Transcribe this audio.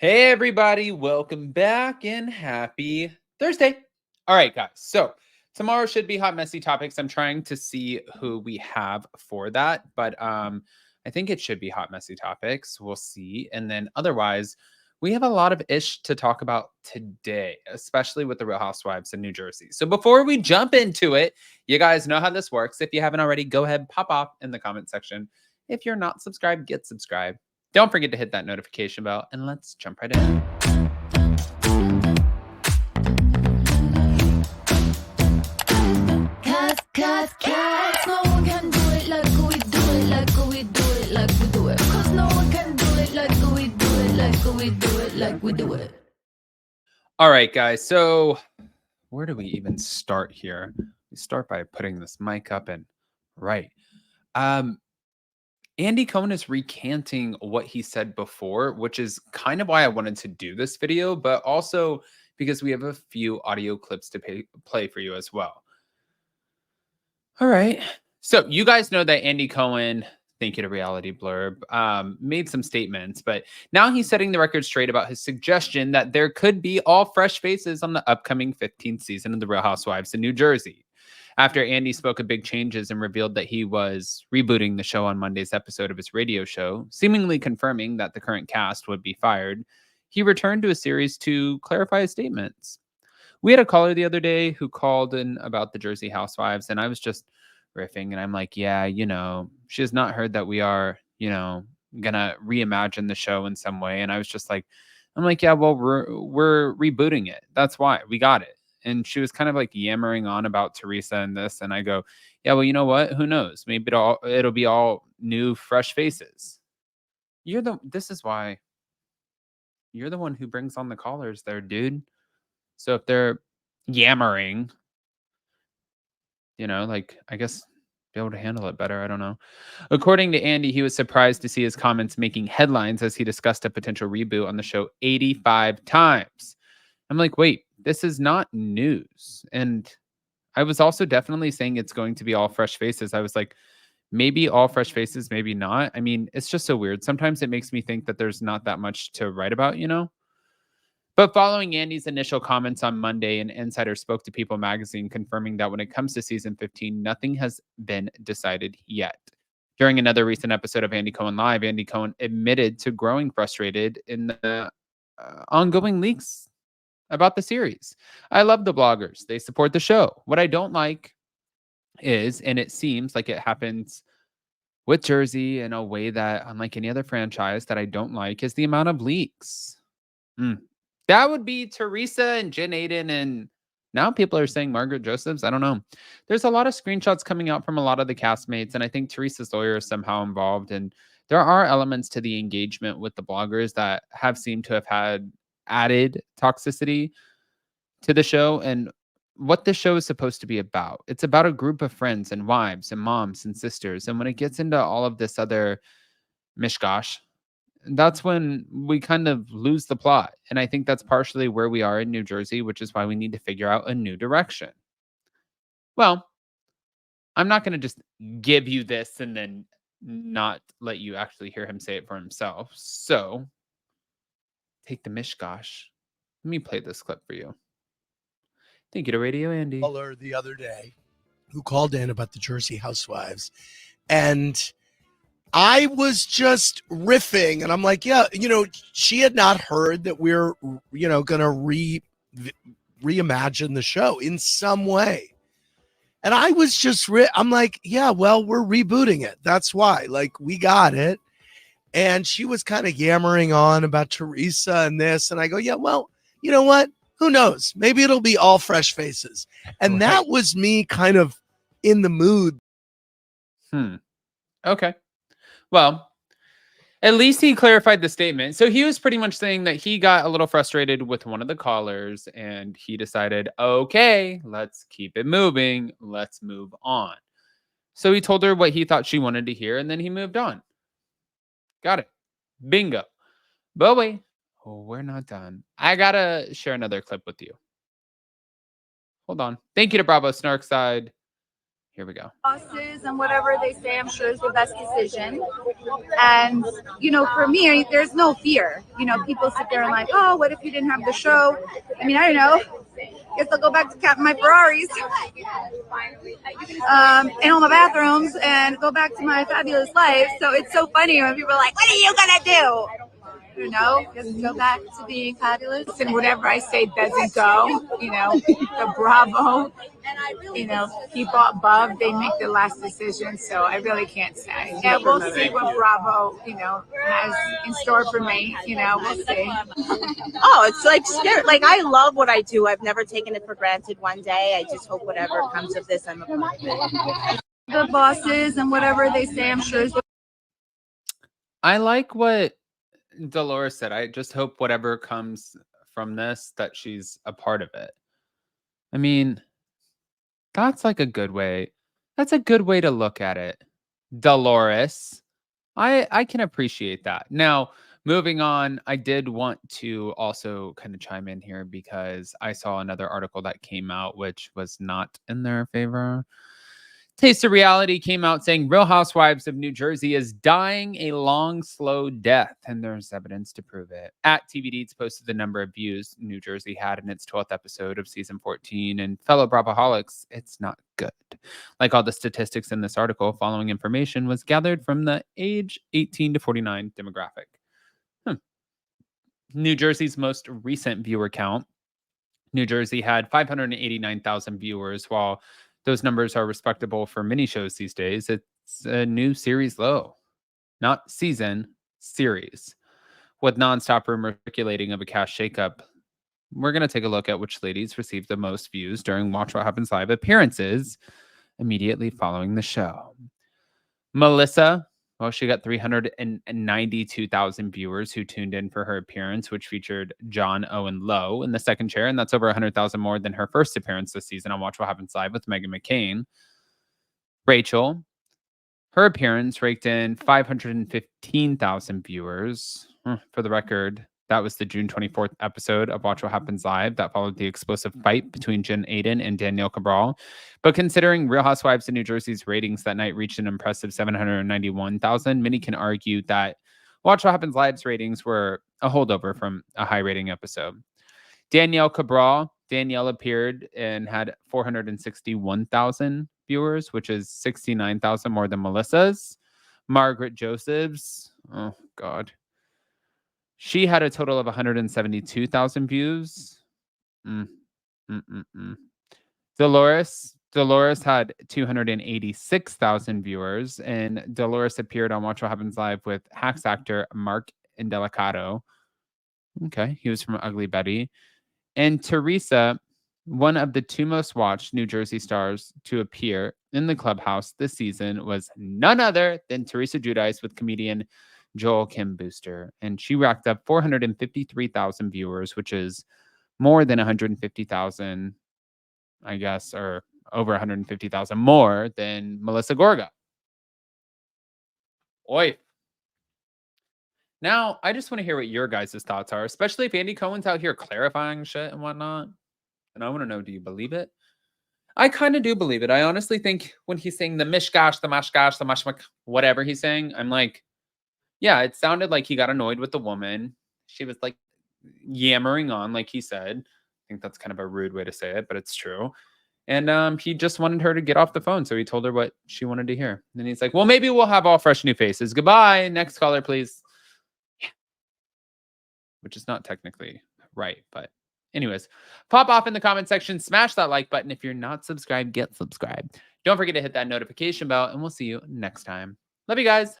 Hey, everybody, welcome back and happy Thursday. All right, guys. So, tomorrow should be hot, messy topics. I'm trying to see who we have for that, but I think it should be hot, messy topics. We'll see. And then otherwise, we have a lot of ish to talk about today, especially with the Real Housewives in New Jersey. So, before we jump into it, you guys know how this works. If you haven't already, go ahead, pop off in the comment section. If you're not subscribed, get subscribed. Don't forget to hit that notification bell, and let's jump right in. Cause no one can do it like we do it, like we do it, like we do it. Cause no one can do it like we do it, like we do it, like we do it. All right, guys. So, where do we even start here? We start by putting this mic up and right. Andy Cohen is recanting what he said before, which is kind of why I wanted to do this video, but also because we have a few audio clips to play for you as well. All right. So you guys know that Andy Cohen, thank you to Reality Blurb, made some statements, but now he's setting the record straight about his suggestion that there could be all fresh faces on the upcoming 15th season of The Real Housewives in New Jersey. After Andy spoke of big changes and revealed that he was rebooting the show on Monday's episode of his radio show, seemingly confirming that the current cast would be fired, he returned to a series to clarify his statements. We had a caller the other day who called in about the Jersey Housewives, and I was just riffing, and I'm like, yeah, she has not heard that we are, gonna reimagine the show in some way. And I was just like, I'm like, yeah, well, we're rebooting it. That's why we got it. And she was kind of like yammering on about Teresa and this, and I go, yeah, well, you know what? Who knows? Maybe it'll be all new, fresh faces. This is why you're the one who brings on the callers there, dude. So if they're yammering, I guess be able to handle it better. I don't know. According to Andy, he was surprised to see his comments making headlines as he discussed a potential reboot on the show 85 times. I'm like, wait, this is not news. And I was also definitely saying it's going to be all fresh faces. I was like, maybe all fresh faces, maybe not. I mean, it's just so weird. Sometimes it makes me think that there's not that much to write about. But following Andy's initial comments on Monday, an insider spoke to People magazine, confirming that when it comes to season 15, nothing has been decided yet. During another recent episode of Andy Cohen Live, Andy Cohen admitted to growing frustrated in the ongoing leaks about the series. I love the bloggers. They support the show. What I don't like is, and it seems like it happens with Jersey in a way that, unlike any other franchise that I don't like, is the amount of leaks. That would be Teresa and Jen Aiden, and now people are saying Margaret Josephs. I don't know. There's a lot of screenshots coming out from a lot of the castmates, and I think Teresa's lawyer is somehow involved. And there are elements to the engagement with the bloggers that have seemed to have had added toxicity to the show and what the show is supposed to be about. It's about a group of friends and wives and moms and sisters. And when it gets into all of this other mishgosh, that's when we kind of lose the plot. And I think that's partially where we are in New Jersey, which is why we need to figure out a new direction. Well, I'm not going to just give you this and then not let you actually hear him say it for himself. So take the mishgosh. Let me play this clip for you. Thank you to Radio Andy. Caller the other day who called in about the Jersey Housewives, and I was just riffing, and I'm like, yeah, she had not heard that we're, going to reimagine the show in some way. And I was just, I'm like, yeah, well, we're rebooting it. That's why, like, we got it. And she was kind of yammering on about Teresa and this. And I go, yeah, well, you know what? Who knows? Maybe it'll be all fresh faces. And Right. That was me kind of in the mood. Okay. Well, at least he clarified the statement. So he was pretty much saying that he got a little frustrated with one of the callers and he decided, okay, let's keep it moving. Let's move on. So he told her what he thought she wanted to hear and then he moved on. Got it. Bingo. But wait, we're not done. I got to share another clip with you. Hold on. Thank you to Bravo Snarkside. Here we go. Bosses and whatever they say, I'm sure is the best decision. And, you know, for me, there's no fear. You know, people sit there and like, oh, what if you didn't have the show? I mean, I don't know. Guess I'll go back to counting my Ferraris and all my bathrooms and go back to my fabulous life. So it's so funny when people are like, what are you going to do? You know, just go back to being fabulous. And whatever I say doesn't go, you know, the Bravo, you know, people above, they make the last decision. So I really can't say. Yeah, we'll see what Bravo, you know, has in store for me. You know, we'll see. Oh, it's like scary. Like, I love what I do. I've never taken it for granted one day. I just hope whatever comes of this, I'm a part of it. The bosses and whatever they say, I'm sure is the I like what Dolores said. I just hope whatever comes from this, that she's a part of it. I mean, that's like a good way. That's a good way to look at it. Dolores. I can appreciate that. Now, moving on, I did want to also kind of chime in here because I saw another article that came out which was not in their favor. Taste of Reality came out saying Real Housewives of New Jersey is dying a long, slow death, and there's evidence to prove it. At TV Deeds posted the number of views New Jersey had in its 12th episode of season 14, and fellow Bravoholics, it's not good. Like all the statistics in this article, following information was gathered from the age 18 to 49 demographic. New Jersey's most recent viewer count, New Jersey had 589,000 viewers, while those numbers are respectable for many shows these days. It's a new series low, not season, series. With nonstop rumors circulating of a cast shakeup, we're going to take a look at which ladies received the most views during Watch What Happens Live appearances immediately following the show. Melissa, well, she got 392,000 viewers who tuned in for her appearance, which featured John Owen Lowe in the second chair, and that's over 100,000 more than her first appearance this season on Watch What Happens Live with Meghan McCain. Rachel, her appearance raked in 515,000 viewers. For the record, that was the June 24th episode of Watch What Happens Live that followed the explosive fight between Jen Aiden and Danielle Cabral. But considering Real Housewives of New Jersey's ratings that night reached an impressive 791,000, many can argue that Watch What Happens Live's ratings were a holdover from a high rating episode. Danielle Cabral, Danielle appeared and had 461,000 viewers, which is 69,000 more than Melissa's. Margaret Josephs, oh God, she had a total of 172,000 views. Dolores had 286,000 viewers, and Dolores appeared on Watch What Happens Live with Hacks actor Mark Indelicato. Okay, he was from Ugly Betty. And Teresa, one of the two most watched New Jersey stars to appear in the clubhouse this season, was none other than Teresa Giudice with comedian Joel Kim Booster. And she racked up 453,000 viewers, which is more than 150,000, I guess, or over 150,000 more than Melissa Gorga. Oi. Now, I just want to hear what your guys' thoughts are, especially if Andy Cohen's out here clarifying shit and whatnot. And I want to know, do you believe it? I kind of do believe it. I honestly think when he's saying the mishgash, the mashgash, the mashmak, whatever he's saying, I'm like, yeah, it sounded like he got annoyed with the woman. She was like yammering on, like he said. I think that's kind of a rude way to say it, but it's true. And he just wanted her to get off the phone. So he told her what she wanted to hear. And then he's like, well, maybe we'll have all fresh new faces. Goodbye. Next caller, please. Yeah. Which is not technically right. But anyways, pop off in the comment section. Smash that like button. If you're not subscribed, get subscribed. Don't forget to hit that notification bell. And we'll see you next time. Love you guys.